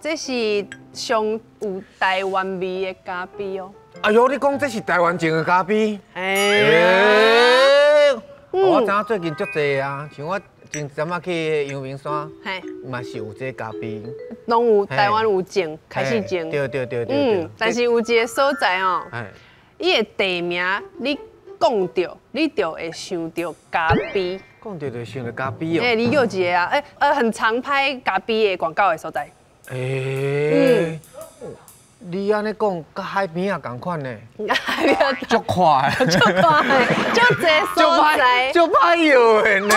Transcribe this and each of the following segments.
这是上有台湾味的咖啡哦。哎呦，你讲这是台湾种的咖啡？我知影最近足侪啊，像我前阵仔去阳明山，嘛是有这咖啡，拢有台湾有种，开始种。对。但是有一个所在哦，伊的地名你讲到，你就会想到咖啡。讲到就想到咖啡哦。你有一个啊，很常拍咖啡的广告的所在。你安尼讲，甲海边啊共款呢？海边足快，足快，足侪所在，足歹摇的呢。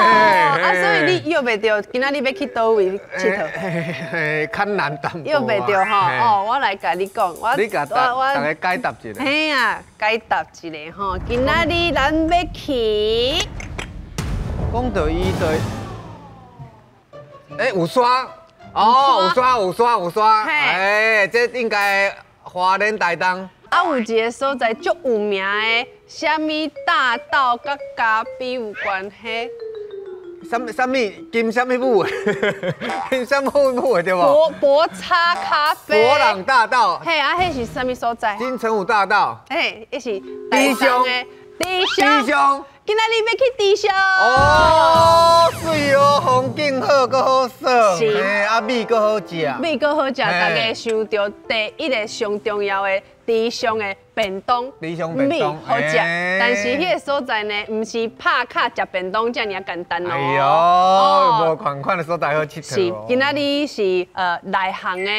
所以你摇袂到，今仔日要去倒位佚佗？较难淡薄。摇袂到吼，我来甲你讲，你甲大家解答一下。嘿啊，解答一下吼，今仔日咱要去。讲到伊就，有刷。哦，有刷，这应该花莲台东。有一个所在足有名的，啥物大道甲咖啡有关系？啥物金啥物母？金啥物母对无？博叉咖啡。博朗大道。迄是啥物所在？金城武大道。迄是低胸的低胸。今仔日要去低胸。水哦，风景好，阁好耍，米阁好食。米阁好食，大家想到第一个上重要的低胸的便当。低胸便当好食，但是迄个所在呢，唔是拍卡食便当这尔简单哦。无款的所在好佚佗。是，今仔日是内行的。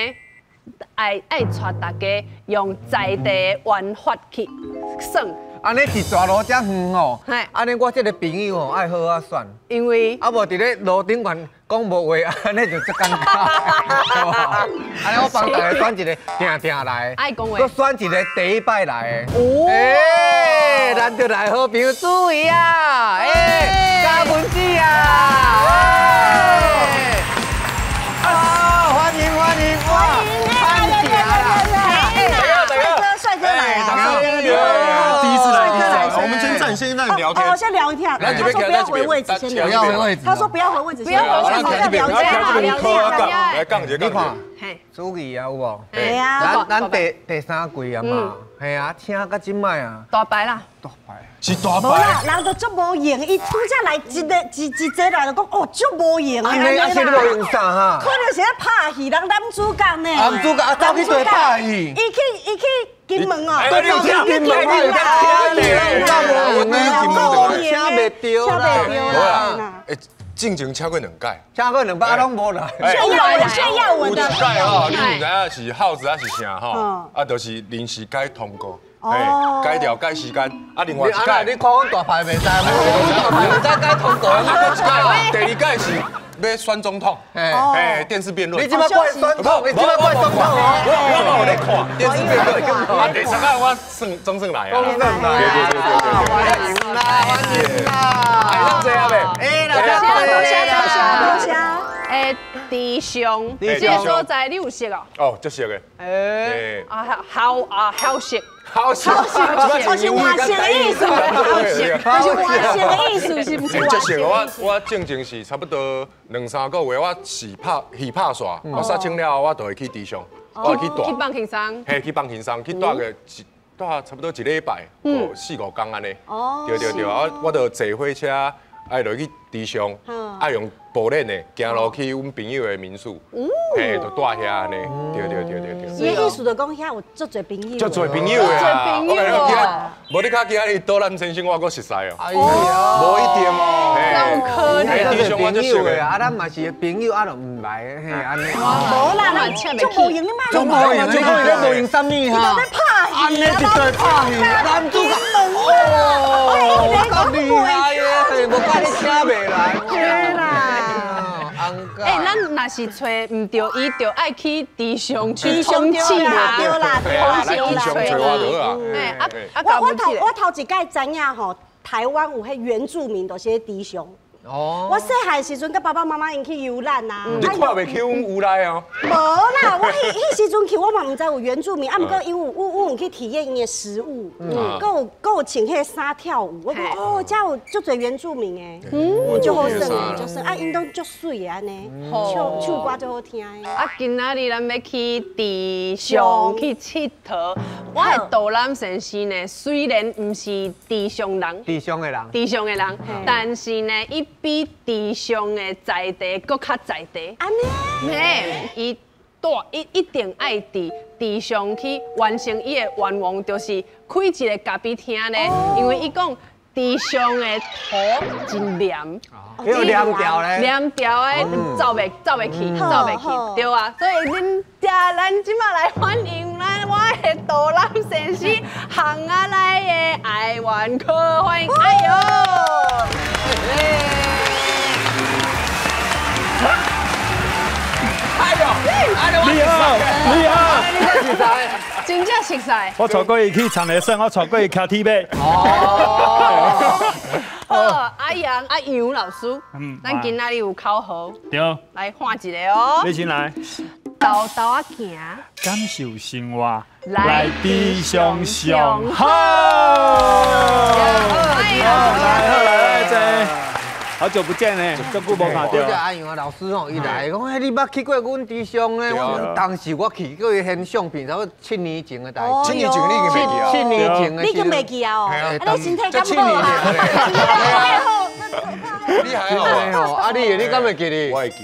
爱带大家用在地的玩法去耍。安尼伫大路遮远吼，安尼我这个朋友吼爱好啊选，因为无伫咧路顶悬讲无话，安尼就足尴尬，安尼我帮大家选一个定来，爱讲话，搁选一个第一摆来的，咱就来好朋友注意啊，嘉文子啊，欢迎，帅哥来啊！第一次来，我们先让你聊天。先聊一下。他说不要回位置，先聊。不要回位置。他说不要回位置，不要回位置，先聊一下。来讲一下。主意啊有无？系啊。咱第三季啊嘛，系啊，请到今摆啊。大牌啦。大牌。是大牌。无啦，人都足无型，伊拄则来一来就讲哦足无型的。安尼啊，是你无用啥哈？可能是咧拍戏，人男主角呢。男主角走去对拍戏。伊去金门哦。对，去金门拍戏，请袂到啦。进前请过2届，请过2摆拢无来。炫耀文的。有一届吼，你唔知影是耗子还是啥吼？就是临时改通过。改条改时间，另外一届你看阮大牌袂使，大牌袂使改通过。第2届是要选总统，电视辩论。你即摆怪选统，你即摆怪总统哦。我有咧看电视辩论，第3届我总算来啊。欢迎啦！来让坐下呗。多谢。低胸，这个所在你有识哦？哦，就熟的。好识。好笑，是外形的艺术，就是外形的艺术，是不是？这是我正经是差不多2-3个月，我是拍耍，我杀青了，我就会去低雄，我会去大。去放轻松。嘿，去放轻松，去住差不多1礼拜，4-5天安尼。对，我就坐火车，爱落去低雄，爱用步练的，行路去阮朋友的民宿，嘿，就住遐安尼。对。伊艺术的讲遐有足侪朋友，足侪朋友的啊！我感觉无你看今日倒咱先生我阁熟悉哦。哎呀，无一定哦。咁可怜。低雄我就熟的啊，咱嘛是朋友，啊，就唔来嘿安尼。无啦，足无型的嘛。足无型，你无型啥物哈？安尼一对拍戏，男主角哦，咁厉害耶！无怪你请袂来。对啦。咱若是找唔到，伊就爱去低雄去通气啦，对啦，来低雄找我就好啊。我头一届知影吼，台湾有迄原住民，就是低雄。哦，我细汉时阵，甲爸爸妈妈因去游览啊。你看袂起阮有来哦。无啦，我迄时阵去，我嘛唔知有原住民，啊，毋过因为我有去体验因的食物，佮有穿迄个衫跳舞，我讲哦，遮有足侪原住民诶，就好耍，就耍，啊，因都足水诶安尼，唱歌足好听诶。啊，今仔日咱要去地上去佚佗。我的导览先生呢，虽然唔是地上人，地上的人，但是呢，伊比地上的在地搁较在地。安尼？嘿，伊一定爱地上去完成伊的愿望，就是开一个咖啡厅呢，因为伊讲。地上的土真黏，有黏掉咧，黏掉的走袂去，对啊，所以咱即马来欢迎我的导览先生行啊来的爱玩客，欢迎哎呦！你好，真正熟悉。我带过伊去长乐省，我带过伊骑铁马。好，阿杨老师，咱今仔日有考核，对，来看一个哦。你先来。豆豆啊行，感受生活，来地上上好。来，好久不见呢，这久无看到。我叫阿杨老师吼，伊来讲，你捌去过阮地上呢？我当时我去过翕相片，差不多7年前的代志。7年前你已经袂记啊？7年前的。你更袂记啊？哦，你身体敢7年前你还好啊？你敢袂记哩？我会记。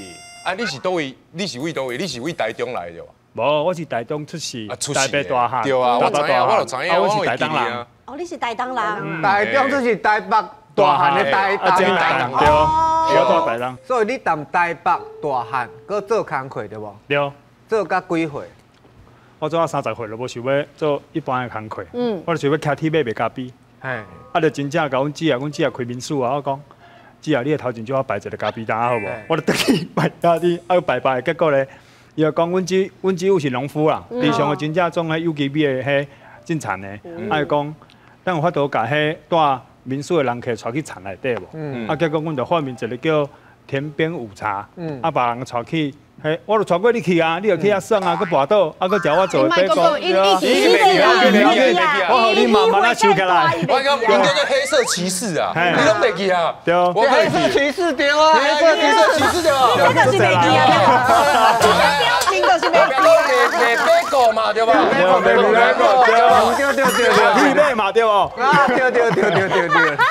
啊，你是倒位？你是为倒位？你是为台中来的吧？无，我是台中出世，台北大汉。对啊，我知影，我就知影，我是台东人。哦，你是台东人。台中就是台北大汉的台东，对，我住台东。所以你当台北大汉，搁做工课对无？对。做到几岁？我做到30岁了，无想要做一般的工课。我就想要骑铁马卖咖啡。嘿，就真正甲阮姊开民宿啊，我讲。姊啊，你的头前叫我摆一个咖啡单好无？我就倒去摆咖啡，摆，结果咧，伊就讲阮姊夫是农夫啦，地上的真正种迄有机米的迄进产的，伊讲，咱有法度甲迄带民宿的人客带去田内底无？结果阮就发明一个叫田边午茶，把人带去。嘿，我就带过你去啊，你就去遐耍啊，佮跋倒，佮叫我做白工。我互你慢慢啊收起来。我讲应该叫黑色骑士啊，你都袂记啊？对，黑色骑士对啊，黑色骑士对啊。这个是袂记啊，名就是袂记啊。卖白狗嘛对吧？铁马嘛对无？啊对。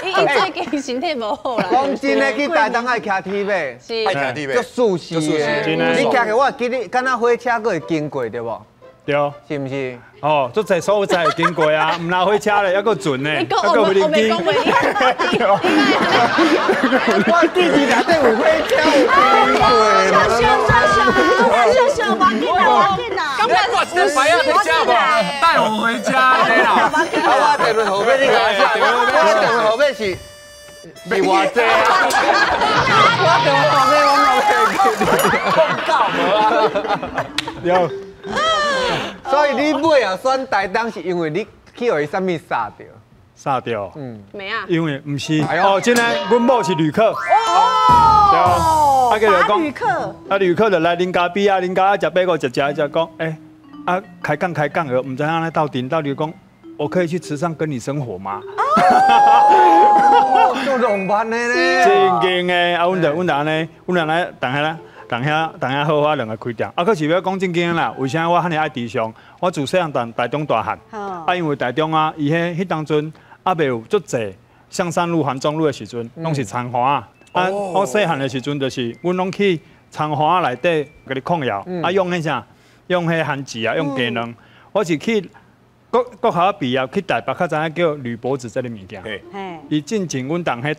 伊最近身体无好啦。讲真诶，去台东爱骑铁马，是爱骑铁马，足舒适诶。你骑起我记你，敢若火车佫会经过对无？对，是毋是？哦，足侪所有会经过啊，唔拉火车咧，还佫准呢，还佫有零机。我记住内底有火车有经过。我紧啦。刚才我真白啊，回家吧，带我回家对啦。我电话号码你讲下，我电话号码是偌济啊？我电话号码我冇记。有。所以你尾啊选台东是因为你去互伊啥物杀掉？杀掉？没啊。因为唔是，哦，真诶，阮某是旅客。哦。旅客。旅客就来啉咖啡啊，啉咖啡食白果食，就讲，开杠的，唔知影咧到底讲，我可以去池上跟你生活吗？做浪漫的咧。正经诶，阮就安尼，阮来等下好，我两个开店。可是要讲正经啦，为啥我遐尼爱地上？我自细汉台中大汉，因为台中啊，伊迄当阵未有足济象山路、环中路的时阵，拢是田花啊。我细汉的时阵，就是阮拢去田花内底甲你控窑，用迄啥？用迄番薯啊，用鸡卵。我是去国校毕业，去台北较知影叫铝箔纸这个物件。伊进前阮当迄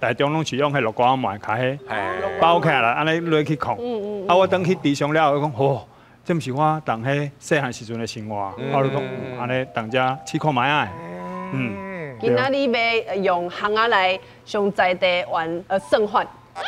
台中拢是用迄绿瓜糜卡迄包起来，安尼落去控。我等去地上了，我讲吼，这毋是我当迄细汉时阵的生活。我就讲安尼当遮试看卖啊。今仔日要用行啊来上在地生活。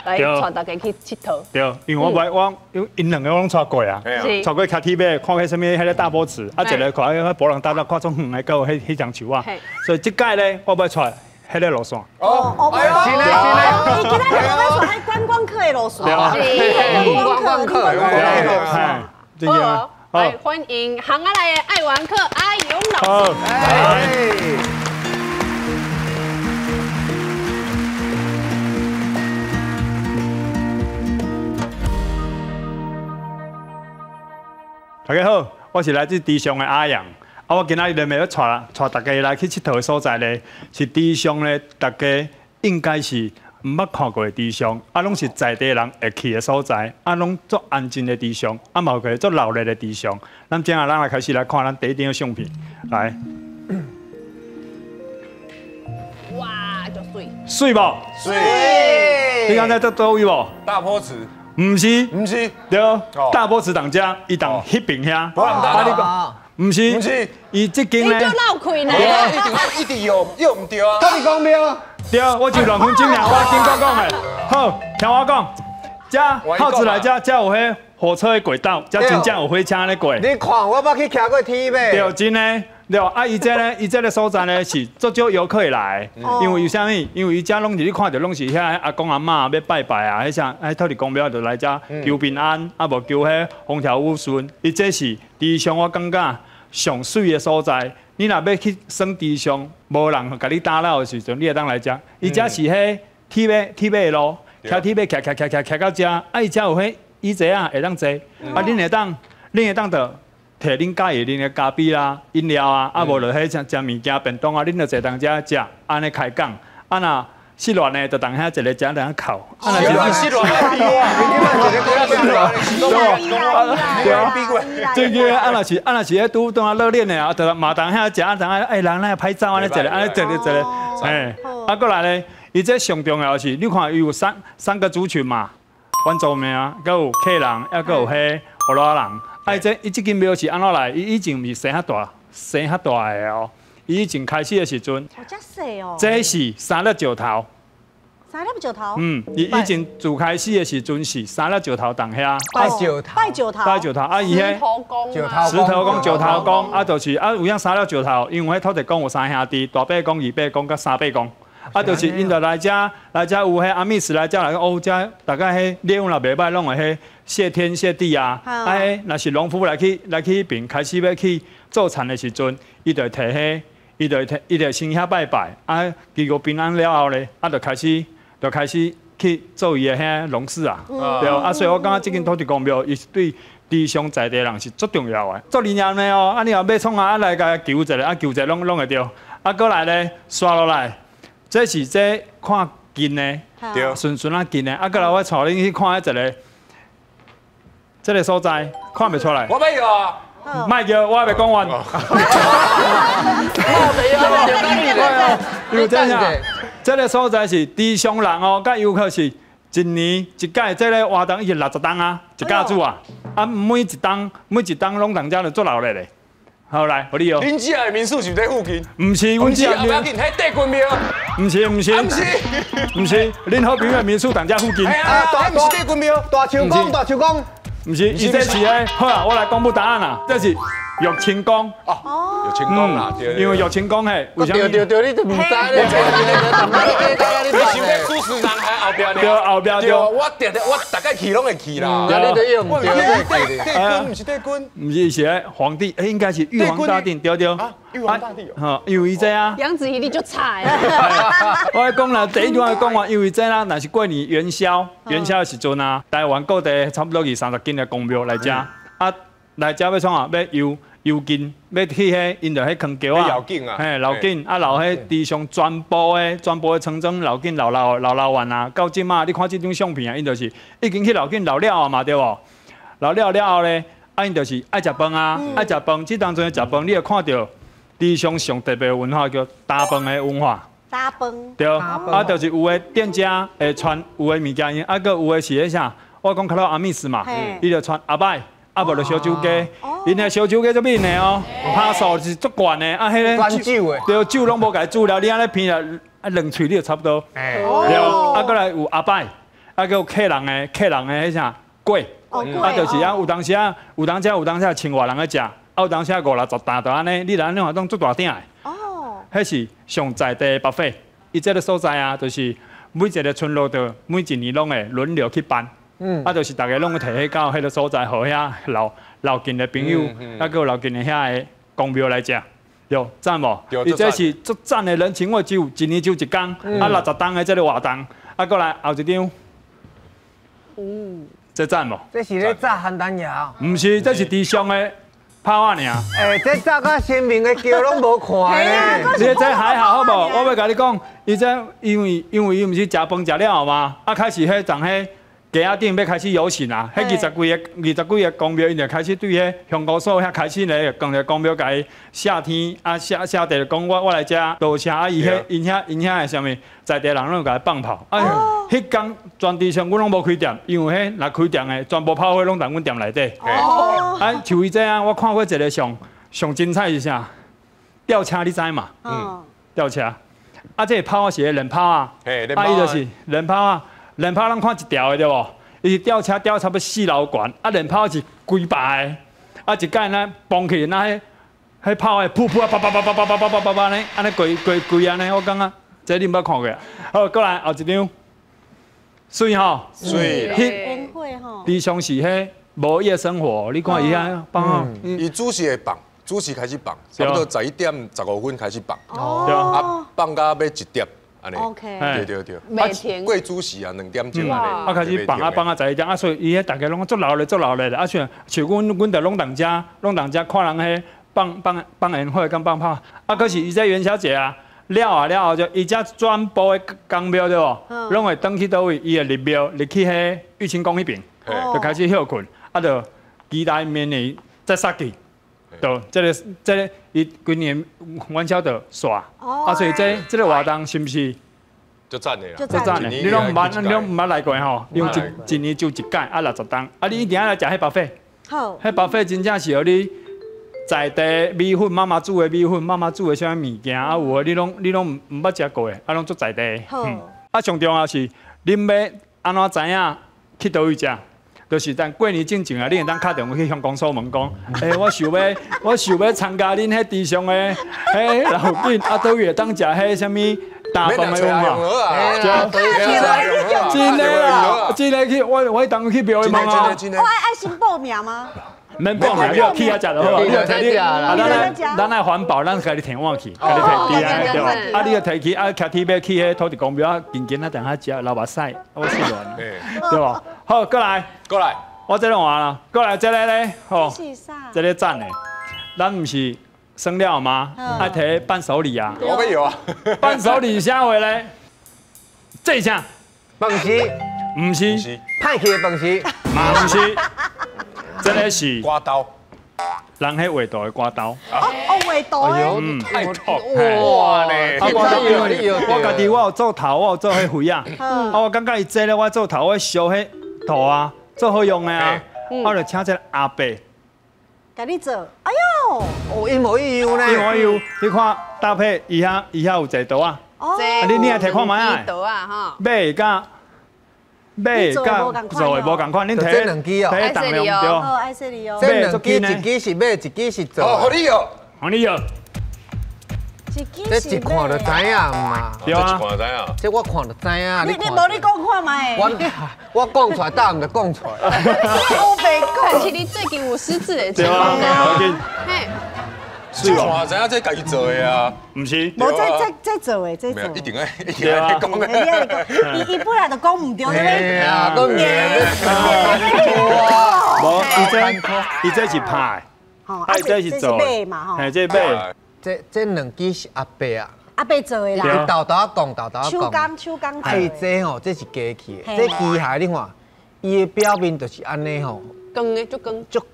来带大家去佚佗。对，因为因两个我拢带过啊，带过骑铁马，看迄什么迄个大波池，一个看迄个波浪大到看种远的，到迄张树啊。所以这届咧，我要带迄个路线。哦，伊今仔日我要带观光客的路线，观光客，真嘅。来欢迎行啊来的爱玩客阿勇老师。大家好，我是来自低雄的阿阳。我今仔日咧要带大家来去佚佗的所在咧，是低雄咧，大家应该是唔捌看过的低雄，拢是在地人会去的所在，拢足安静的低雄，嘛有个足闹热的低雄。咱今仔咱来开始来看咱第一张相片，来。哇，就水。水无？水。你刚才在倒位无？大坡池。唔是，对，大坡池当家，伊当迄边遐。你讲，唔是，伊即间咧。你就闹开呢？一直又唔对啊。到底讲咩啊？对，我就2分钟尔，我经过讲的。好，听我讲，这耗子来这有迄火车的轨道，这真正有火车咧过。你看，我捌去徛过天呗。对，真的。对，伊这个所在呢是足少游客会来，因为有啥物？因为伊遮拢是你看到拢是遐阿公阿嬷要拜拜啊，迄啥土地公庙就来遮求平安，无求迄风调雨顺。伊这是低雄，我感觉上水的所在。你若要去耍低雄，无人甲你打扰的时阵，你会当来遮。伊遮是迄铁马的路，骑铁马骑到遮，伊遮有迄椅座啊，会当坐。恁会当就。摕恁家己恁的咖啡啦、饮料啊，无就迄食物件便当啊，恁就坐当遮食，安尼开讲。若失恋呢，就当遐一个食两口。失恋比最近若是迄拄当热恋的啊，就嘛当遐食，当人来拍照安尼坐咧，安尼坐咧。过来呢，伊这上重要是，你看伊有三个族群嘛，原住民，佮有客人，还佮有迄荷兰人。伊即间庙是安怎来？伊以前毋是生较大的哦。伊以前开始的时阵，遮细哦。这是三粒石头。三粒石头。伊以前自开始的时阵是三粒石头当遐。拜石头。伊迄石头公，就是有影三粒石头，因为迄土地公有3兄弟，大伯公、二伯公、甲三伯公。就是因着来遮有迄阿密斯来遮来讲，遮大概迄礼物若袂歹，拢会迄谢天谢地啊。若是农夫来去迄边开始要去做田的时阵，伊就摕迄，伊就先遐拜拜，祈求平安了后咧，就开始去做伊的遐农事啊。对，所以我感觉即间土地公庙，伊是对低雄在地人是足重要的，足灵验的哦。你若要创来甲求一下，求一下拢会着。过来咧，刷落来。这是看近的，顺啊近的，过来我带恁去看一个，这个所在看袂出来。我要啊，卖叫，我还袂讲完。因为这样，这个所在是低雄人哦，甲游客是一年一届，这个活动已经60档啊，一家子啊，每一档拢人家就做闹热的。好来，互你哦。恁家的民宿是在附近？唔是，阮家不要紧，迄帝君庙。唔是，恁好朋友的民宿当家附近。大不是帝君庙，大树公。唔是，伊这是咧，好啊，我来公布答案啦，这是玉清宫。玉清宫啦，因为玉清宫嘿，为啥？对，你都唔知咧。你想要主持人还后边呢？对，后边对。我大概去拢会去啦。你都用唔对。帝君唔是帝君，唔是是皇帝，应该是玉皇大帝，对。玉皇大帝哦。因为这啊。杨子怡你就菜。我讲啦，第一句话讲话，因为这啦，若是过年元宵的时阵啊，台湾各地差不多20-30间的公庙来遮，来遮要创啊，要游进，要去迄因着迄坑桥啊，老景啊，留迄地上全部的村庄老景老完啊，到即马你看这张相片啊，因就是已经去老景老了啊嘛，对无？老了后咧，因就是爱食饭啊，爱食饭，这当中的食饭，你会看到地上上特别的文化叫打饭的文化。打饭。对，就是有的店家会传有的物件，佮有的是迄啥，我讲看到阿密斯嘛，伊就传阿拜。无就烧酒鸡，因的烧酒鸡足面的哦，拍数是足悬的，迄个酒的，对酒拢无家煮了，你安尼片啊，两喙你就差不多。对，过来有阿拜，有客人的迄啥粿，就是有当时千外人去食，有当时50-60担就安尼，你来安尼话拢足大鼎的。迄是上在地的 buffet，伊这个所在啊，就是每一个村落的每一年拢会轮流去办。啊，就是大家拢会摕去到迄个所在，互遐老近的朋友，啊，个老近的遐个公庙来食，有赞无？伊这是足赞的人情味，只有一年就一天，啊，60档的这个活动，啊，过来后一张，这赞无？这是咧炸邯郸窑？唔是，这是地上的炮啊尔。这炸到新民的桥拢无看咧。你这还好好无？我要甲你讲，伊这因为伊唔是食饭食了后嘛，啊，开始迄从迄。街仔顶要开始游行啊！迄20几个公庙，因就开始对迄香港所遐开始咧，讲个公庙甲伊下天啊下地讲我来遮道谢啊！因遐个啥物在地人拢甲伊放炮。哎呀，迄天全地上阮拢无开店，因为迄若开店的全部炮火拢在阮店内底。啊，像伊这样，我看过一个上精彩是啥？吊车你知嘛？吊车。啊，这炮是人炮啊，啊，伊就是人炮啊。连炮咱看一条的对无？伊是吊车吊差不多4楼悬，啊连炮是几百个，啊一间呢崩起，那迄炮的噗噗啊，叭叭叭叭叭叭叭叭叭叭呢，安尼规安尼，我感觉这你捌看过啊？好，过来后一张，水吼，水，宴会吼，地上是迄无夜生活，你看伊遐放哦，伊主席会放，主席开始放，差不多11点15分开始放，对啊，啊放到要1点。OK，对，每天贵主席啊，2点钟啊开始放11点，啊所以伊迄大家拢足闹热的，啊像阮着拢当家看人迄放烟火跟放炮，啊可是伊这元宵节啊了后就伊只全部的公庙对无，拢会登去倒位，伊会入庙入去迄玉清宫迄边，就开始休困，啊就期待明年再杀去。就这个，伊今年元宵就煞，啊，所以这个活动是不是？就赞的啦，就赞的，你拢唔捌来过吼？用一年就一届，啊60档，啊你一定要来食迄buffet。好，迄buffet真正是互你在地米粉，妈妈煮的米粉，妈妈煮的啥物件，啊有的你拢唔捌食过的，啊拢做在地。啊上重要是，恁要安怎知影去倒位食？就是等过年之前啊，你会当打电话去乡公所问讲，我想要参加恁迄地上的迄老饼，啊，倒会当食迄啥物大饭的文化，真的去，我当去庙里问啊。我爱先报名吗？免报名，你要去遐食就好。你要摕你，咱来环保，咱家己摕碗去，家己摕底啊，对吧？啊，你要摕去，啊，骑铁要去迄土地公庙，近啊，等下食流目屎，我死乱，对吧？好，过来，我这弄完了，过来这个咧，吼，这个赞诶，咱唔是生了吗？爱摕伴手礼啊，我们有啊，伴手礼啥话咧？这啥？饭匙，唔是，派去的饭匙，嘛唔是。这个是刮刀，人迄画图的刮刀。画图的。太痛哇嘞！啊，我家己我有做头，我有做迄灰啊。啊，我感觉伊这咧，我做头我烧迄图啊，做好用的啊。我就请这个阿伯，甲你做。哎呦，哦，一模一样呢。一模一样，你看搭配伊遐有一刀啊。哦。你也摕看卖啊？刀啊哈。买甲做的无共款，恁摕这两支哦，摕重量对。哦，爱说你哦。这两支一支是买，一支是做。哦，你有，你有。这一看就知影嘛。对啊。看就知影。这我看就知影。你无你讲看卖。我讲出来，答唔就讲出来。我袂讲。看起你最近有失智的情对况啊。嘿。是看知影这家己做的啊。唔是。无这做的，这做。一定爱讲的。伊本来就讲唔对对啊，讲唔无，伊这是拍，这是做买嘛吼。嘿，这买。这两支是阿伯啊。阿伯做的啦。伊豆豆讲。手工做。哎，这吼，这是机器的，这机械你看，伊的表面就是安尼吼。光的足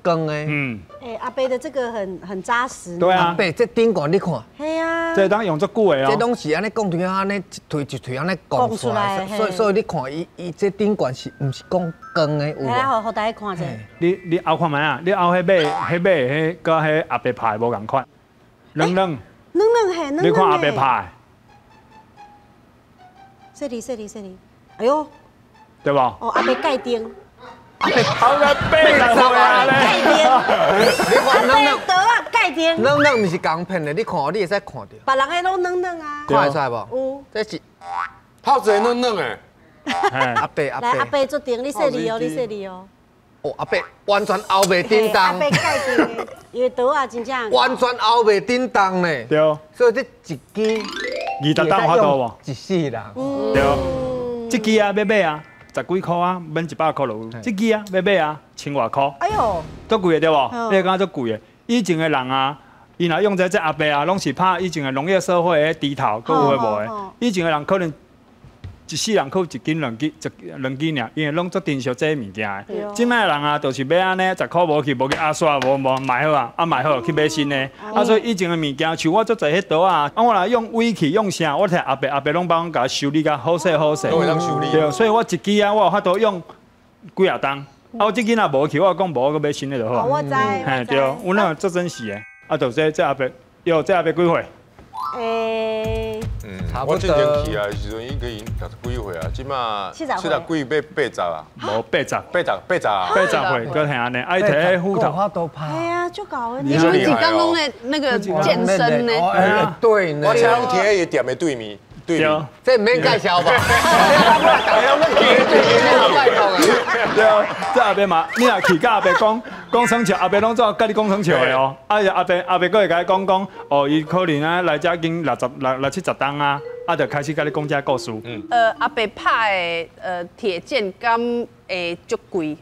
光的。哎，阿伯的这个很扎实。对啊。阿伯这顶管你看。系啊。这当用足久的哦。这拢是安尼讲出安尼一腿安尼讲出来，所以你看伊这顶管是毋是讲光的有无？来，好大家看者。你后看卖啊？你后迄尾，甲迄阿伯拍无共款。冷嘿，你看阿伯拍。这里，哎呦。对无？哦，阿伯盖钉。阿伯背来回来咧。你看冷得啊，盖钉。冷毋是钢片的，你看你会使看到。别人的拢冷啊。看会出来无？有。这是泡子嫩嫩诶，阿伯阿来阿伯，伯做定，你说你哦，你说你哦。哦阿伯完全后袂叮当阿伯，盖定的，因为刀啊真正完全后袂叮当呢。对，所以这一支20担花多无？一世人。对，这支啊要买啊，10几块啊，免100块就有。这支啊要买啊，1000外块，哎呦，足贵的对无？你讲足贵的，以前的人啊。伊若用这阿伯啊，拢是拍以前的农业社会的低头，佮有诶无诶。以前的人可能一世人靠1斤2斤2斤尔，因为拢足珍惜这物件的。即摆人啊，就是要安尼10块无去阿刷无卖好啊，卖好去买新的。所以以前的物件，像我足侪迄刀啊，我若用尾去用啥，我摕阿伯拢帮我甲修理甲好势好势。都会当修理。对，所以我一支啊，我有法度用几啊担。我即支若无去，我讲无，我买新的就好。我知。嘿，对，我那足珍惜的。啊，就这阿伯，这阿伯几岁？差不多我之前去啊，时阵已经60几岁啊，即马70几要80啊，无80， 80啊80岁，搁系安尼，爱摕斧头。花都拍。哎呀，就搞你们几刚弄的那个健身呢？对呢。我车拢贴伊店的对面。对，这免介绍吧？对啊，这阿伯嘛，你若去甲阿伯讲生笑，阿伯拢做甲你讲生笑的哦。啊，阿伯搁会甲你讲，哦，伊可能啊来遮已经60、70担啊，啊就开始甲你讲这故事。阿伯拍的铁剑敢会足贵？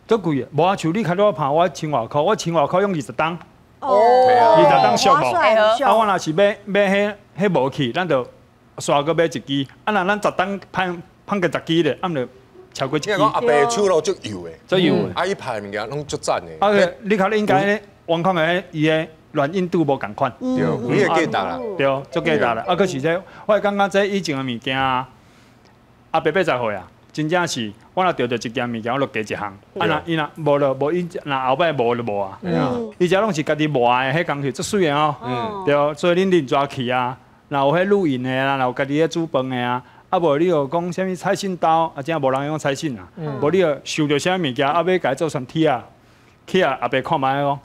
足贵，无啊，像你开我拍我1000外块，我1000外块用20担哦，20担俗无？啊，我若是买迄无去，咱就。刷个买1支，啊那咱10担放个10支咧，按就超过1支。你讲阿伯的手路足油的，足油的。啊，伊拍的物件拢足赞的。啊，你看你应该咧，网控的伊的软硬度无共款。对，你也记得啦。对，足记得啦。啊，可是这，我感觉这以前的物件啊，阿伯80岁啊，真正是我若钓到一件物件，我就加一项。啊那伊若无就无，伊若后摆无就无啊。伊遮拢是家己磨的，迄工具足水的哦。对，所以恁恁抓去啊。若有迄露营的啦，若有家己咧煮饭的啊，啊无你又讲啥物菜心刀，啊真无人用菜心啊，无你又想到啥物件，啊要家做成铁啊，去啊阿伯看卖讲，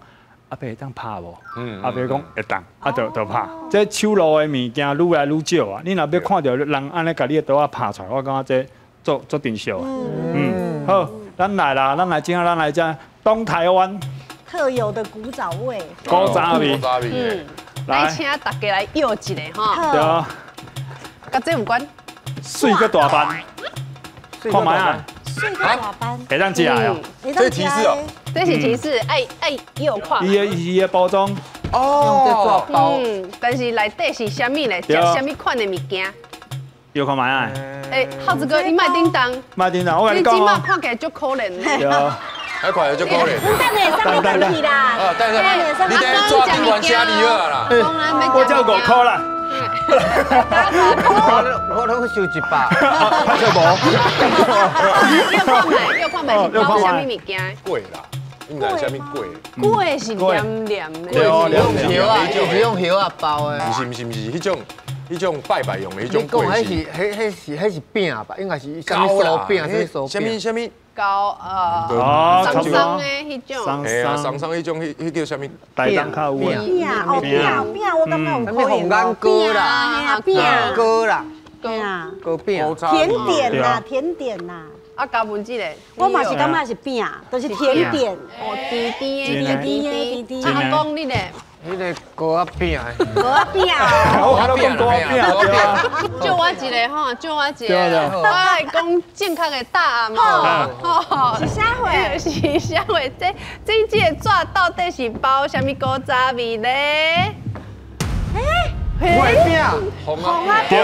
阿伯会当拍无？阿伯讲会当，啊就拍。这手路的物件愈来愈少啊，你若要看到人安尼家己的刀啊拍出来，我感觉这足珍惜啊。好，咱来啦，咱来这东台湾特有的古早味。古早味。来，请大家来约一个哈。对啊。甲这有关。水个大班，看卖啊。水个大班。会当食哦。这提示哦。这是提示，爱约看。伊的包装。哦。但是内底是啥物咧？食啥物款的物件？约看卖啊。耗子哥，你卖叮当。卖叮当，我跟你讲。你今麦看起来足可怜的。还快就可怜。等你啦。啊，等下，你等下抓宾馆家里了啦。我叫5块啦。我拢收100。拍摄无。又看卖，包啥物物件？贵啦，应该啥物贵？贵是黏黏的。用叶啊包的。不是，迄种拜拜用的迄种贵是。迄是饼吧？应该是啥物手饼？啥物？高上的迄种，嘿啊，上迄种迄叫啥物？台东较有啊。饼，我感觉有可能。红干糕啦，糕啦，糕饼，甜点啦。啊，加文字咧，我嘛是感觉是饼，都是甜点。哦，甜甜。阿公你咧？迄个糕仔饼。糕仔饼。我都讲糕仔饼。借我一个吼，借我一个。我来讲正确的答案吼。是啥货？是啥货？这个纸到底是包啥物古早味咧？月饼，红啊饼，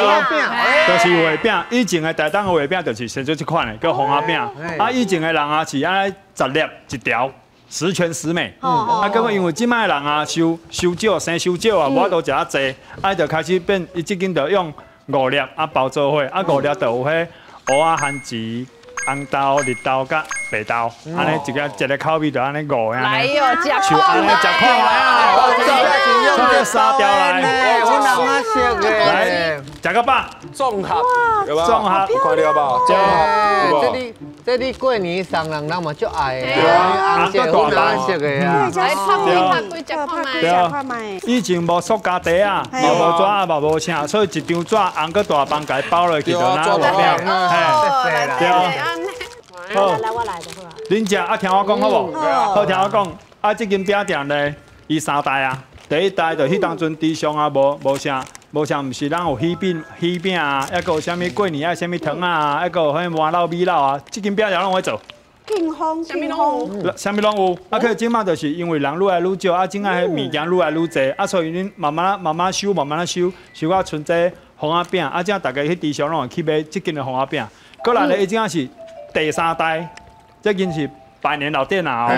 就是月饼。以前的台东的月饼就是生做这款的，叫红啊饼。啊，以前的人啊是安尼10粒一条，10全10美。啊，结果因为即摆人啊收少，生收少啊，无法度食啊济，啊就开始变，伊即间就用5粒啊包做伙，啊5粒就有迄蚵仔番薯、红豆、绿豆甲白豆，安尼一个口味就安尼5个。来哟，吃就安尼食看卖啊！做这3条来，我人啊熟的。来，食个饱，综合，有吧？综合看到吧？综合，这你过年送人嘛足爱的，红色大包熟的啊。来拍几吃看卖。对啊，以前无塑胶袋啊，嘛无纸啊，嘛无啥，所以一张纸红个大包甲包落去就拿落了。对啊。好，来我来就好啊。恁食啊，听我讲好无？好，听我讲，啊，这间饼店呢，伊3代啊，第一代就迄当阵地上啊，无啥，毋是咱有喜饼啊，还有啥物过年啊，啥物糖啊，还有迄麻老米老啊，这间饼店拢会做。健康，啥物拢有。啥物拢有，啊，可即马就是因为人愈来愈少，啊，种啊迄物件愈来愈济，啊，所以恁慢慢收，慢慢收到剩这红仔饼，啊，这大家去地上拢会去买即间的红仔饼。过来咧，伊种是第3代，这间是百年老店啊，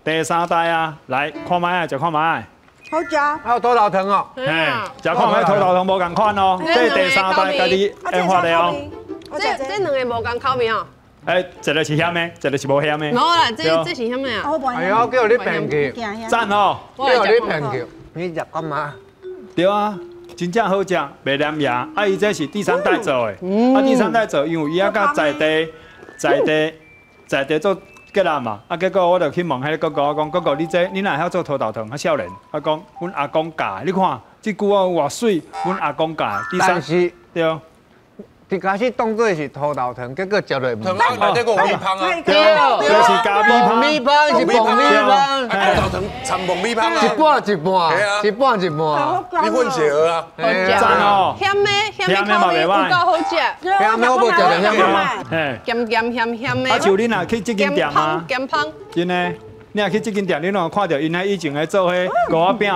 第3代啊，来看卖啊，食看卖。好食。还有土豆糖哦，嘿，食看卖土豆糖无共款哦，这第3代家己研发的哦。这两个无共口味哦。一个是咸的，一个是无咸的。无啦，这是啥物啊？哎呦，叫你骗去，赞哦！叫你骗去，你食干嘛？对啊，真正好食，袂黏牙。啊，伊这是第3代做的，啊，第3代做，因为伊啊甲在地做结合嘛。啊，结果我就去问迄个哥哥，我讲哥哥，你哪会晓做土豆糖？较少年，我讲阮阿公教的，你看这句话偌水，阮阿公教的。但是对。一开始当做是土豆糖，结果食落唔。糖啊，内底个米香啊，对，就是加米香是爆米香，土豆糖掺爆米香啊，一半。你混血儿啊，赞哦，咸的口味有够好食，咸的我无食着咸的，嘿，咸的。啊，像恁若去这间店啊，咸芳，真的，你若去这间店，你拢看到因迄以前咧做迄五仔饼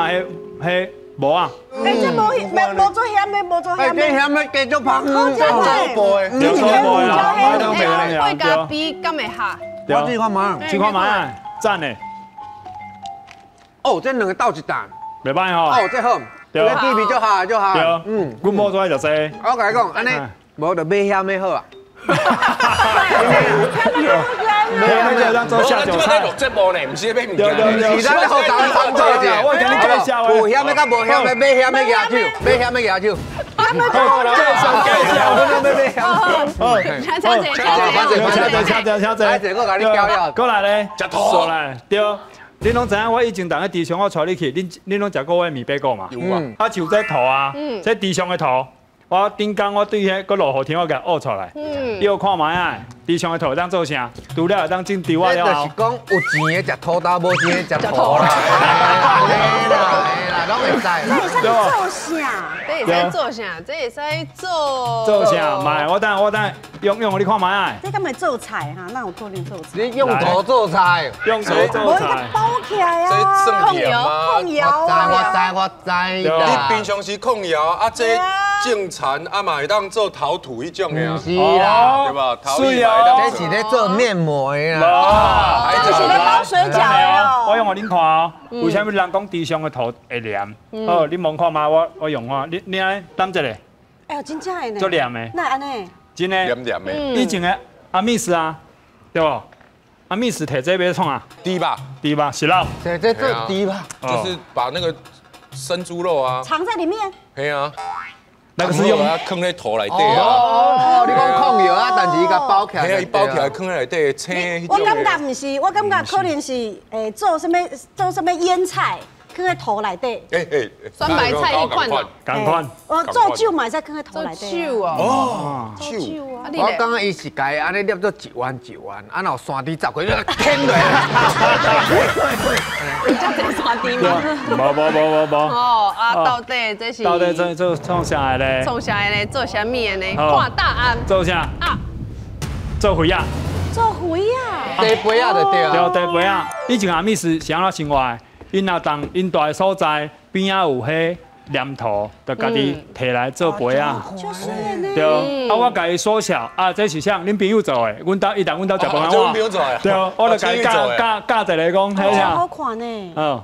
迄无啊。哎，这无做咸的，无做咸的。这咸的继续芳，好食做波的，有做波的啦，买到袂会咧加比敢会下？我去看嘛，去看卖，赞的，哦，这两个斗一担，袂歹吼。哦，这好，这个地皮就好。对，阮某做就说。我甲你讲，安尼无就买咸的好啊。那就当做下酒菜。录节目呢，唔是买物件。是咱咧好当做者，我跟你介绍的。有咸的甲无咸的，买咸的牙酒，买咸的牙酒。过来咧，食土来，对。恁拢知影，我以前当个地上我带你去，恁拢食过我的米白糕嘛？有啊。啊，像这土啊，这地上的土，我顶工我对迄个落雨天我甲挖出来，你有看卖啊？地上的土当做啥？除了当种稻啊了后，就是讲有钱的食土豆，无钱的食土啦。嘿啦，拢会使。这会使做啥？这会使做啥？这会使做啥？卖我等用你看卖啊？这敢会做菜哈？那有可能做菜。你用土做菜，用土做菜。包起来这啊！算盐吗？我知。你平常时控窑啊，这种田啊嘛会当做陶土迄种的啊，是啦，对吧？陶艺是啊这是咧做面膜的啦。哇，这是咧包水饺的我用互恁看哦，为什么人讲地上的土会黏？好，你摸看嘛，我用看，你安担一个，哎呦，真正的呢。足黏的，那安尼？真的。黏黏的，以前的阿密斯啊，对不？阿密斯摕这要创啊，低吧，对吧？是啦，这做低吧，就是把那个生猪肉啊，藏在里面。嘿啊，那个是用它坑在土内底啊，哦，你讲控油啊，但是伊甲包起来，嘿啊，伊包起来坑在内底青迄种我感觉的。不是，我感觉可能是做什么腌菜，放在土内底。酸白菜一款啊，赶快。做酒嘛，再放在土做内底。酒哦，哦，做酒啊，你我咧？感觉伊是家安尼捏做一弯，啊，然后山猪走过，牵落。你叫这山猪吗？无。哦啊，到底这是？到底做创啥的咧？创啥的呢？做啥物的呢？看答案。做啥？啊，做肥啊！做肥啊！地杯啊，就对啊。对，地肥啊！以前阿密斯是安怎生活的？因若当因住的所在边仔有迄黏土，就家己摕来做肥啊。就是呢。对，啊，我家己缩小啊，这是啥？恁朋友做的，阮兜伊当阮兜食饭啊。这朋友做的。对，我就家己教一个讲，迄啥？好看呢。嗯。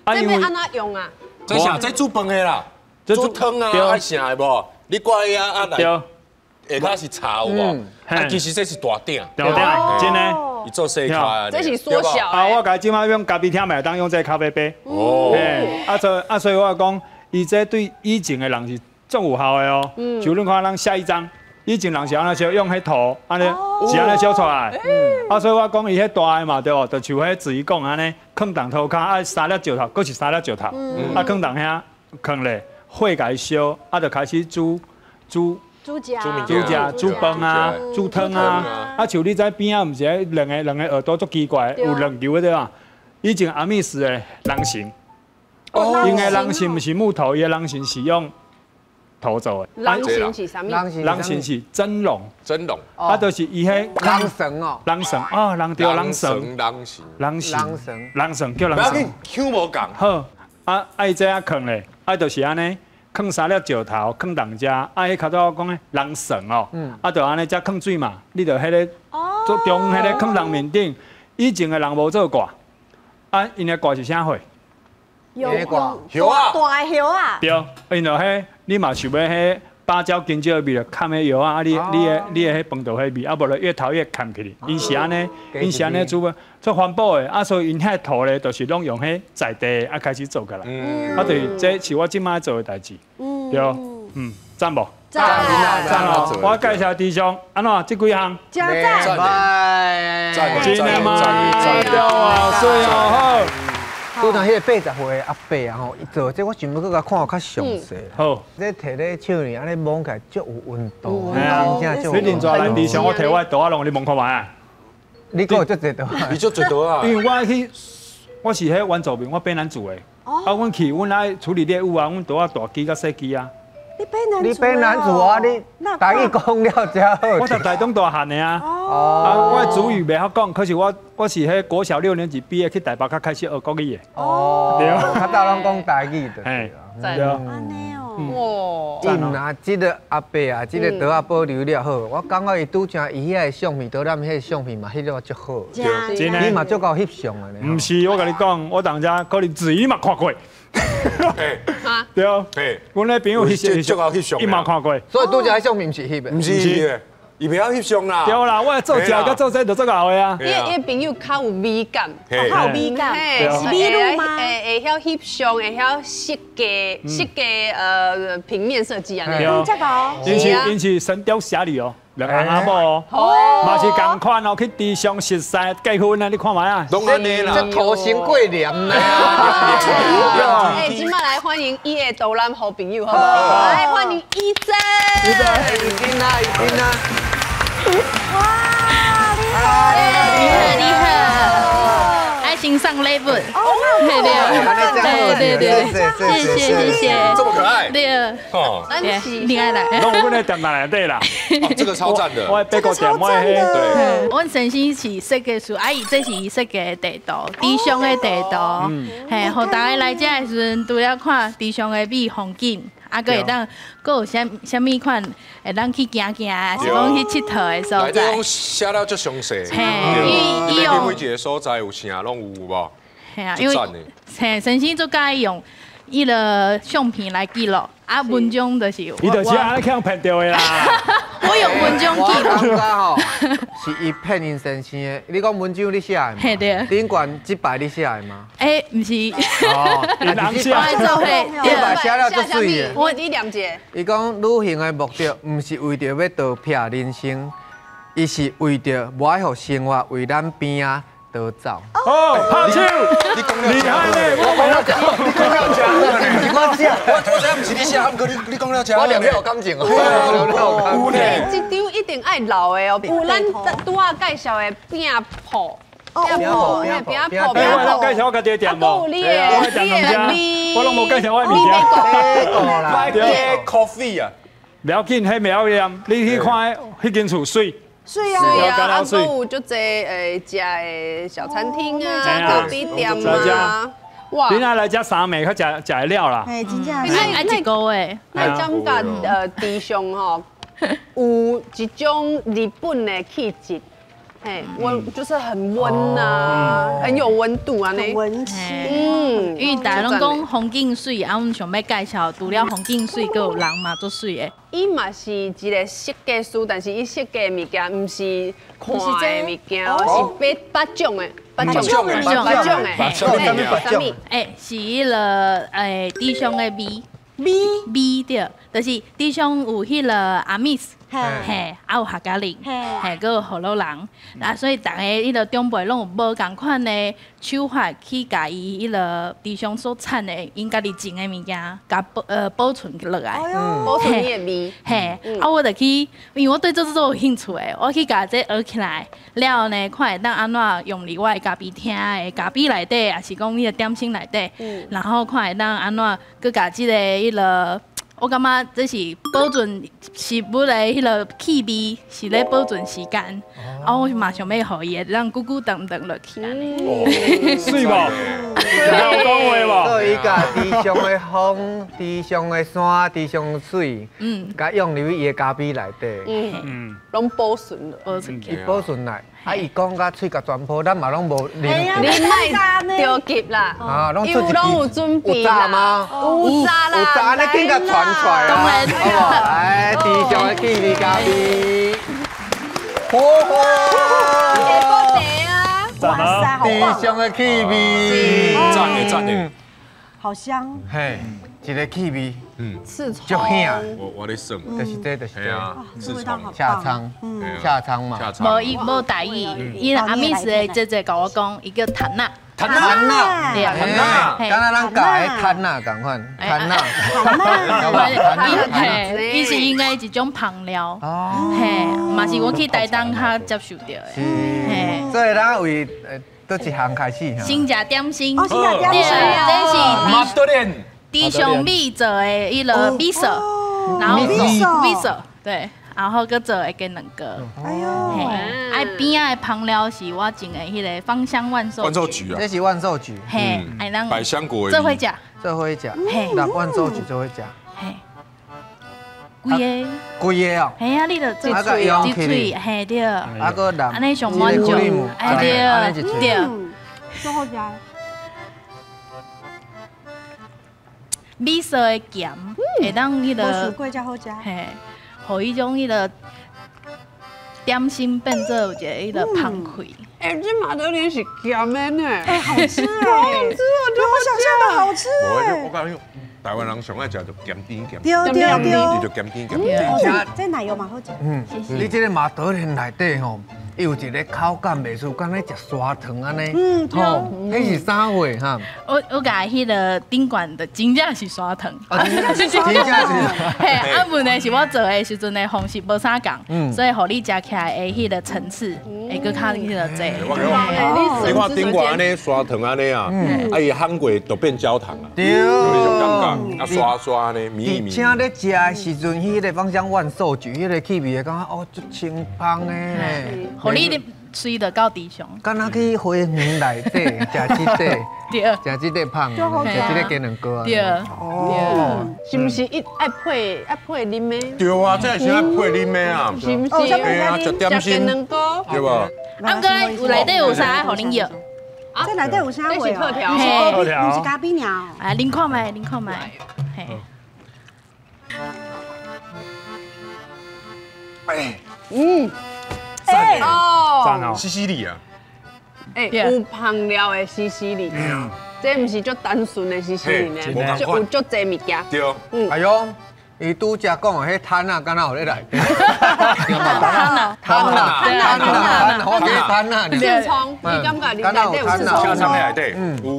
这要安怎用啊？这啥？这煮饭的啦，煮汤啊，爱啥的无？你挂伊啊来。对。下骹是茶有无？啊，其实这是大鼎，对不对？真的。伊做细卡，这是缩小。啊，我家即马用咖啡厅买当用这咖啡杯。哦。所以我讲，伊这对以前的人是足有效的哦。就恁看咱下一张，以前人是安尼烧，用迄土安尼是安尼烧出来。所以我讲伊迄大的嘛，对无？就像迄字讲安尼，放当涂骹，啊三粒石头，搁是三粒石头，啊放当遐放咧，火甲伊烧，就开始煮饭啊，煮汤啊，像你在边啊，毋是两个耳朵足奇怪，有两球的啊。以前阿密斯的人形，因的人形毋是木头，伊的人形是用土做的。人形是啥物？人形是真龙，就是伊迄人绳哦，人绳哦，人对人绳，人绳叫人绳。腔无共。好，伊这啊放咧，就是安尼。放三粒石头，放当遮，迄较早我讲的人绳哦，就安尼才放水嘛，你就迄个做中迄个放人面顶。以前的人无做挂，因的挂是啥货？有叶啊，大叶啊。对，因就迄你嘛想要迄芭蕉金蕉味，就砍迄叶啊，你的迄饭度迄味，无就越头越砍起哩。因是安尼煮啊，做环保的，所以因遐土咧，就是拢用迄在地开始做过来。就是这是我即摆做的代志，对，赞无？赞哦！我介绍弟兄，安怎这几项？加赞！真的吗？对啊，所以好。拄当迄个80岁阿伯啊吼，伊做这我想要搁甲看较详细。好，这摕咧手里安尼摸起来足有温度，你连做来弟兄，我摕我的刀啊，弄你摸看卖啊。你搁有足侪刀？你足侪刀啊？因为我是迄原住民，我卑南族的。阮去，阮爱处理猎物啊，阮刀啊大机甲细机啊。你卑南族啊？你台语讲了真好。我在台东大汉的啊。我主语袂晓讲，可是我是迄国小6年级毕业去台北，才开始学国语的。对，较早拢讲台语的。对。安尼哦。哇！因啊，这个阿伯啊，这个刀啊保留了好，我感觉伊拄正伊遐个相片，刀咱迄个相片嘛，翕了足好。真的。你嘛足够翕相的呢。唔是，我甲你讲，我当家可能自己嘛看过。对啊，阮咧朋友伊嘛看过，所以拄只迄相片是翕的，唔是，伊袂晓翕相啦。对啦，我做食甲做这就做搞的啊。伊朋友较有美感，较有美感，是美路吗？会晓翕相，会晓设计平面设计啊。这个因是神雕侠侣哦。两个阿某哦，嘛是同款哦，去地上熟识结婚啊！你看卖啊，拢安尼啦，这土生贵莲呢。今麦来欢迎伊的导览好朋友，好不好？来欢迎伊珍。伊珍啊！哇，你好，爱心上 level。对，谢谢，这么可爱。对，你爱来，拢阮咧店内底啦。这个超赞的。我8个店，我对。阮先生是设计师，伊这是伊设计的地图，地上的地图，嘿，互大家来遮的时阵，除了看地上的美风景，搁会当，搁有啥物款会当去行行啊，是讲去佚佗的所在。内底拢写了足详细。嘿，伊用每一个所在有啥拢有无？嘿啊，因为嘿，先生就介意用伊个相片来记录，文章就是。伊就是安尼去骗掉的啦。我用文章记录。我感觉吼，是伊骗因先生的。你讲文章你写的吗？嘿对。顶悬这排你写的吗？毋是。哦，人写。我做嘿，这排写了足水的。我你念者。伊讲旅行的目的，毋是为着要逃避人生，伊是为着无爱互生活为咱边仔逃走。哦，拍手！你讲了，厉害嘞！我讲了假，你讲了假，我写，我知影毋是你写，不过你讲了假。我念了有感情哦，有呢。这张一定爱留的哦，有咱拄仔介绍的饼铺。饼铺，介绍我家己的店无？我拢无介绍我的物件。买个 coffee 啊，不要紧，迄袂晓念。你去看迄间厝水。水啊，啊，还有足侪食的小餐厅啊、咖啡店啊，哇！你若来遮3暝，较食会了啦。真正爱一个月。那感觉地上吼有一种日本的气质。嘿，温就是很温啊，很有温度啊，很温馨。嗯，因为大家拢讲风景水，啊，我们想要介绍，除了风景水，还有人嘛，做水的。伊嘛是一个设计师，但是伊设计的物件毋是看的物件，是八种的，八种的，什么？是迄个地上的米对，就是地上有迄个阿密斯，嘿，还有客家人，嘿，佮有河洛人，啊，所以大家迄个长辈拢有无共款的手法去甲伊迄个地上所产的因家己种的物件，甲保存落来。保存你的味。嘿，我就去，因为我对这有兴趣的，我去甲这学起来了后呢，看会当安怎用伫我的咖啡厅的咖啡内底，也是讲迄个点心内底，然后看会当安怎佮甲即个迄个。我感觉这是保存食物的迄个气味，是咧保存时间。啊，我嘛想要互伊让久久长长落去安尼。水无？有讲话无？做伊甲地上的风、地上的山、地上的水，甲用入伊的咖啡内底，拢保存了，保存起。保存来。啊，伊讲甲喙甲全破，咱嘛拢无啉。你莫着急啦，啊，拢因为拢有准备有炸吗？有炸啦，有炸，你紧甲传出来当然，好不好？来，地上的气味咖啡，火哇塞，好地棒！上的气味，赞的，好香。嘿，一个气味，刺足葱，香，我咧算，就是这，就是这。系啊，这味道好下棒。仓，下仓嘛。无大意，伊阿咪是姐甲我讲，伊叫坛呐。摊呐，对啊，敢若咱家的摊呐，共款摊呐，伊是应该一种香料，嘿，嘛是我去台东较接受到的，嘿，所以咱为倒一项开始哈。新食点心，新食点心这马德莲，是地上米做的迄个米色，然后米色，对。然后佮做的跟两个，哎呦，哎边仔的香料是我种的迄个芳香万寿菊啊，这是万寿菊，嘿，哎咱百香果，这会食，这会食，嘿六万寿菊这会食，嘿，规个哦，嘿啊，你著啊个用起喙，嘿对，啊个蓝，安尼上满足，哎对对，最后加米色的咸，会当迄我个薯桂加好加。嘿。互伊种迄个点心变做有一个迄个芳气。哎，这马德莲是咸的呢，哎，好吃哎，好吃哦，比我想象的好吃我讲台湾人上爱食就咸甜咸，丢丢你丢。就咸甜咸。哦，这奶油嘛好吃。你这个马德莲内底吼，有一个口感袂错，敢咧食砂糖安尼，吼，迄是啥货哈？我甲迄个顶管的真正是砂糖，真正是，嘿，啊问题是我做的时阵的方式无啥共，所以互你食起来的迄个层次会搁较迄个济。你看顶管安尼砂糖安尼啊，啊伊烘过都变焦糖啊，对，有迄种感觉，啊刷刷安尼，米米。请咧食的时阵，迄个芳香万寿菊，迄个气味会感觉哦，足清芳的呢。互你水就到地上，敢若去花园内底食即块，对食即块芳，食即个鸡卵糕啊。对，哦，是不是一爱配啉的？对啊，这是爱配啉的啊，是不是？对啊，食点心，对吧？啊，哥，有内底有啥互恁药？这内底有啥味这是特调嘿不是咖啡鸟。啊，恁看卖，恁看卖，嘿。哎，赞哦，西西里啊，哎，有香料的西西里，这不是就单纯的西西里呢，就有足侪物件。对，哎呦，伊拄则讲的迄摊啊，敢若有咧内底。摊啊，我给摊啊。刺葱，你感觉你内底有刺葱？下场内底，有。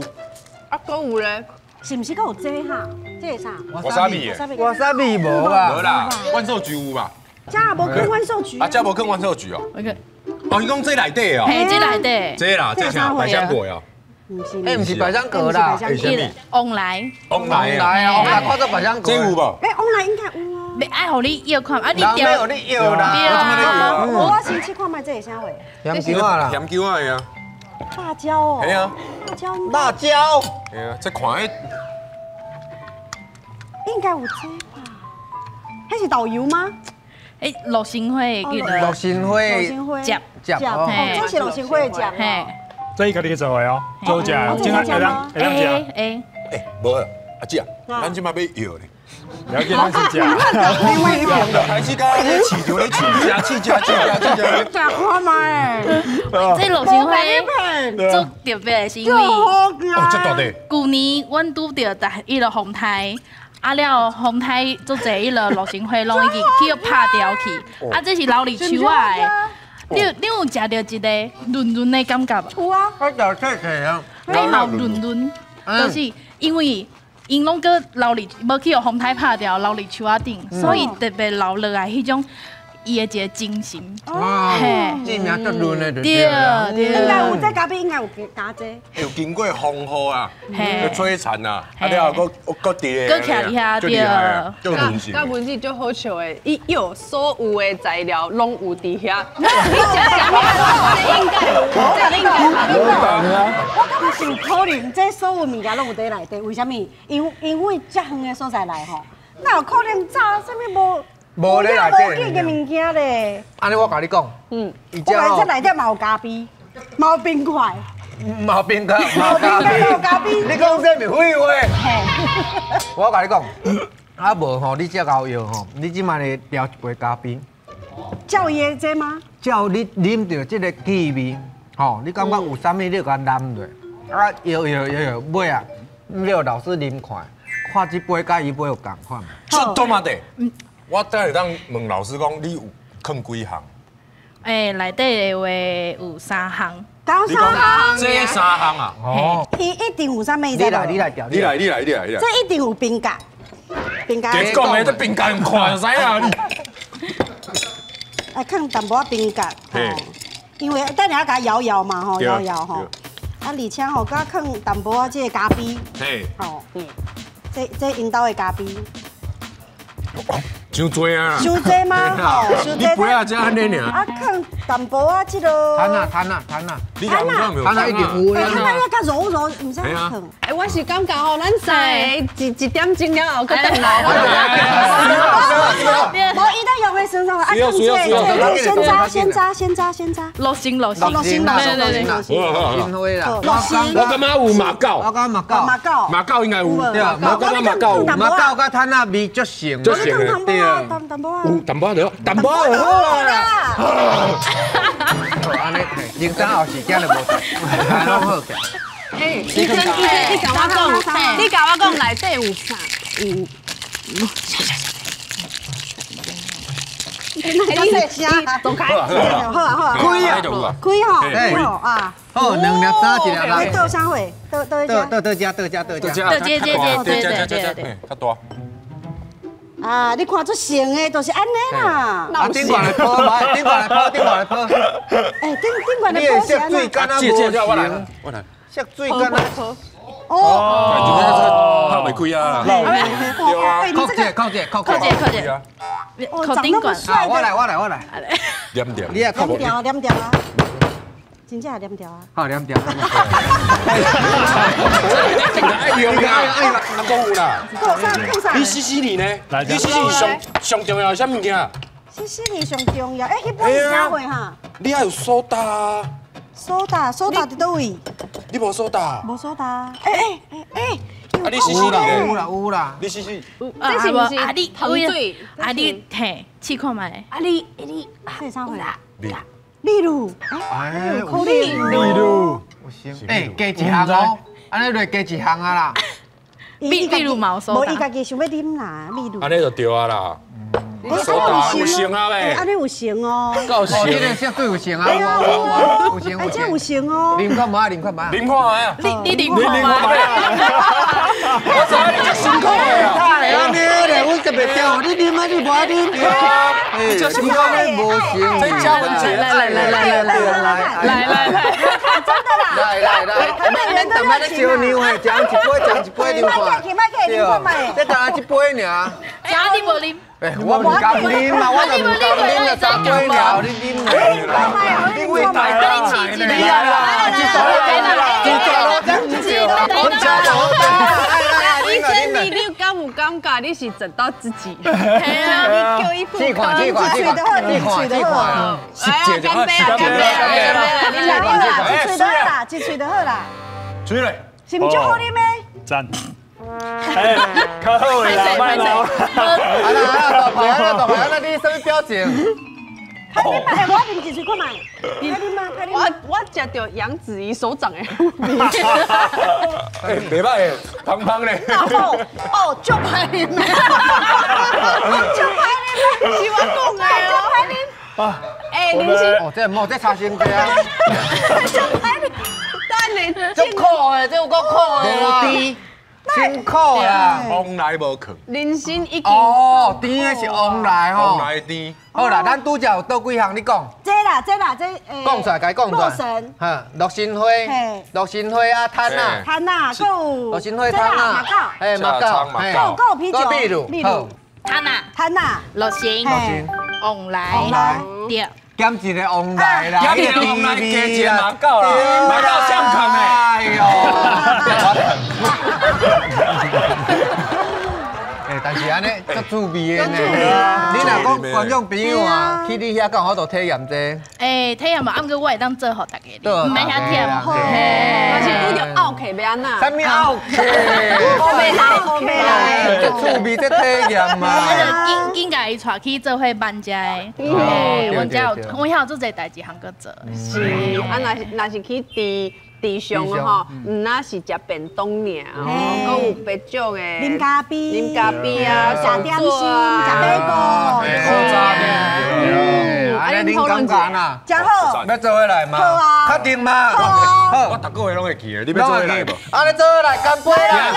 啊，搁有咧，是不是够有这哈？这是啥？瓦萨比的，哇沙米无无吧？啦，万寿菊有吧？这也无跟万寿菊。啊，这无跟万寿菊哦。哦，你讲这内底哦？嘿，这内底，这啦，这像百香果呀。哎，不是百香果啦，是啥物？往来，往来啊，来哦，我看到百香果。这有无？哎，往来应该有啊。袂爱互你药看，啊，你人调要你要啦。对啊，我先去看卖这是啥味？香蕉啊啦，香蕉啊呀，辣椒哦。系啊，辣椒。辣椒。系啊，这看迄应该有这吧？那是导游吗？哎，陆新会记陆得新花老新辉。接酱哦，这是老师会讲哦。这伊家己做的哦，做食，今仔会当食。哎，无啊，阿姐啊，咱即马要药咧。了解咱是食。你为你忙的，还是讲咧饲着咧饲食。假花嘛诶，这路线会做特别的是因为，这大地。旧年阮拄着伊个风台。了风台做侪迄落路线花拢已经去拍掉去，这是老李树啊的。你有食到一个润润的感觉无？有啊，我就切切啊，你嘛润润，就是因为因拢个老李无去互风台拍掉老李树仔顶，所以特别留落来迄种伊的一个精神。嘿，这名足润的，对。应该有这咖啡，应该有加这。有经过风雨啊，摧残啊，了后搁伫搁徛伫遐对。就温馨。甲文字最好笑的，伊有所有的材料拢有伫遐。你食啥物？这应该有，这应该。我感觉是有可能，这所有物件拢有在内底。为什么？因为遮远的所在来吼，哪有可能炸啥物无？无咧内无见嘅物件咧。安尼我甲你讲，我来这内底嘛有咖啡，嘛有冰块，毛冰咖，毛咖啡，你讲这是废话。我甲你讲，啊无吼，你这熬药吼，你即摆咧调一杯咖啡，叫伊的这吗？叫你啉到这个气味，吼，你感觉有啥物你就甲揽落，啊摇，尾啊，你有老师啉看这杯甲伊杯有共款。这多嘛的。我等下当问老师讲，你有坑几项？内底的话有3项。搞啥项？这3项啊？哦，伊一定有啥物？你来调，你来。这一定有冰格，冰格。别讲的，这冰格用看使啊！啊，放淡薄仔冰格，因为等下甲摇嘛吼，摇吼。啊，而且吼，甲放淡薄仔这个咖啡，吼，这因兜的咖啡。伤多啊！伤多吗？吼，伤多。你杯啊，才安尼尔。啊，放淡薄仔这个。摊啊！你讲有？摊一定有啊。摊要较柔，唔使放。哎，我是感觉吼，咱3个一点钟了后，搁等来。无，伊在用的时候啊，先炸。落心。对。我感觉有马告。马告应该有。对啊，马告甲摊啊味足像。对啊，淡薄仔。淡薄仔淡薄仔好啦。安尼，人生后事惊就无错，拢好嘅。你甲我讲内底有啥？你声走开，好啊，开吼啊！好，2粒3，1粒来倒啥货？倒一下。对，较大。啊，你看做成的，就是安尼啦。啊，顶管来泡嘛，顶管来泡。哎，顶管来泡是安水干啊，我来。色水干啊。哦。泡袂开啊。对啊。靠这。靠顶管。啊，我来。黏掉。你也靠不。黏掉啊。真正黏掉啊！好黏掉。爱用啦，人讲有啦。靠啥？你洗你呢？你洗上重要啥物件？洗你上重要，迄本是啥货哈？你还有苏打啊？苏打伫倒位？你无苏打？无苏打。啊，你洗你呢？有啦。你洗。这是不是糖水？你嘿，试看卖。你这啥货？秘鲁，哎，秘鲁，哎，加一项哦，安尼就加一项啊啦。秘鲁冇苏打，无伊家己想要啉啦，秘鲁。安尼就对啊啦。苏打有成啊嘞，安尼有成哦。够成。这个色水有成啊，有成。啊，这有成哦。啉看卖，啉看卖啊。你啉看卖。我知你这辛苦的啊。太安尼咧，阮特别挑，你啉啊，你无爱啉。你这辛苦的无成。再加文字。来，来，咱等下咧烧牛嘿，讲一杯啉看。这当然一杯尔。你无啉？我唔敢啉嘛，我就唔敢啉啊，3杯了，你啉啦。你会大啦，你啊，以前你敢有感感觉你是整到自己，系啊，你叫伊付这款，水的好，水的好。哎呀，干杯啊，干杯啊，你来好啦，一嘴就好啦，一嘴就好啦。水嘞，是唔足好啉咩？赞。哎，较好的啦，卖老啦。大牌，那你什么表情？快啉嘛，哎，我啉一嘴看卖。快啉嘛，快啉嘛。我食到杨子怡手掌的味。哎，袂歹诶，胖胖嘞。哦，就歹啉咩？就歹啉咩？是我讲的就歹啉。啊，哎，林心，哦，这冇这差心机啊！就歹啉。等你足苦的，这有够苦的啦，辛苦啦。往来无去，林心已经哦，甜的是往来吼。往来甜。好啦，咱拄则有倒几项，你讲。这啦，这讲出来，该讲出来。洛神，哈，洛神花嘿，洛神花啊，炭啊，炭啊，还有洛神花炭啊，马告，哎，马告，马还有啤酒，秘鲁，他呐，炭啊，落行，嘿，往来，往来，对，减一个往来啦，减一个往来加一个马告啦马告相抗的哎呦，哎，但是安尼足趣味的呢。你若讲观众朋友啊，去你遐讲好多体验者。诶，体验嘛，毋过我会当做互大家对哩，唔免遐忝。但是拄着拗客要安那？什么 OK？欧美来，足趣味这体验嘛。我就紧甲伊带去做伙办遮的，嘿，阮遮有，阮遐有做侪代志通搁做。是，啊，若是去地上吼，唔那是食便当尔，吼，搁有白酒的，啉咖啡，啉咖啡啊，食点心，食贝果，安尼恁感觉呐？真好，要做伙来嘛？好啊确定吗？好我逐个月拢会去的，你要做伙来无？安尼做伙来，干杯啦！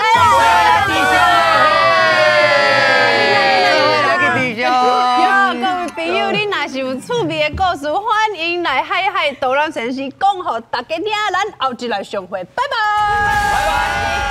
各位朋友，你若是有趣味的故事，欢迎来海海导览城市，讲互大家听，咱后一来相会，拜拜。